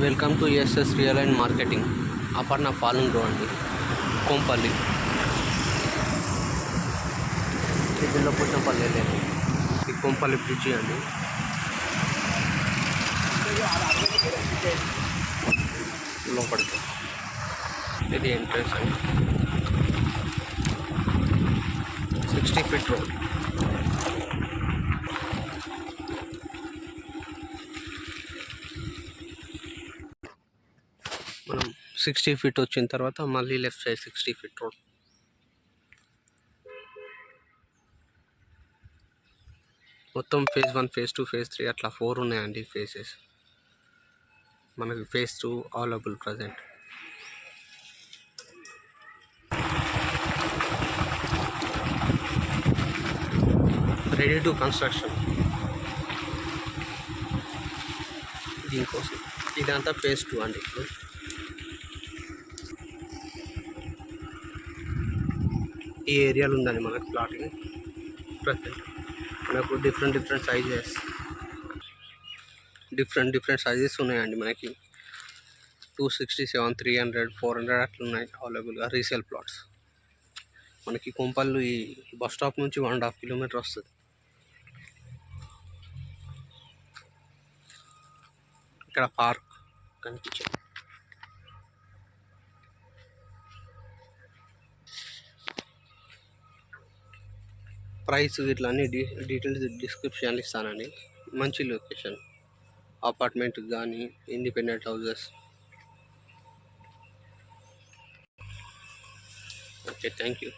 Welcome to SS real and marketing. Aparna Palem road అండి, కోంపల్లి. ఇది బిల్లపుచ్చంపల్లి లేదు, ఇది కోంపల్లి బ్రిడ్జి అండి. లోపలికి ఇది ఎంట్రన్స్ అండి. 60 feet రోడ్. మనం 60 feet వచ్చిన తర్వాత మళ్ళీ లెఫ్ట్ సైడ్ 60 feet రోడ్. మొత్తం phase 1, phase 2, phase 3 అట్లా 4 ఉన్నాయండి ఫేసెస్. మనకి phase 2 available present. Ready to construction. దీనికోసం ఇదంతా phase 2 అండి. ఇప్పుడు ఈ ఏరియాలో ఉందండి మనకు ప్లాటింగ్ ప్రజెంట్. మనకు డిఫరెంట్ సైజెస్ ఉన్నాయండి. మనకి 267, 300, 400 అట్లా ఉన్నాయి అవైలబుల్గా రీసేల్ ప్లాట్స్. మనకి కొంపల్లి బస్ స్టాప్ నుంచి 1.5 kilometer వస్తుంది. ఇక్కడ పార్క్ కనిపించింది. ప్రైస్ ఇట్లా అన్ని డీటెయిల్స్ డిస్క్రిప్షన్లు ఇస్తానండి. మంచి లొకేషన్, అపార్ట్మెంట్ కానీ independent houses. Okay, thank you.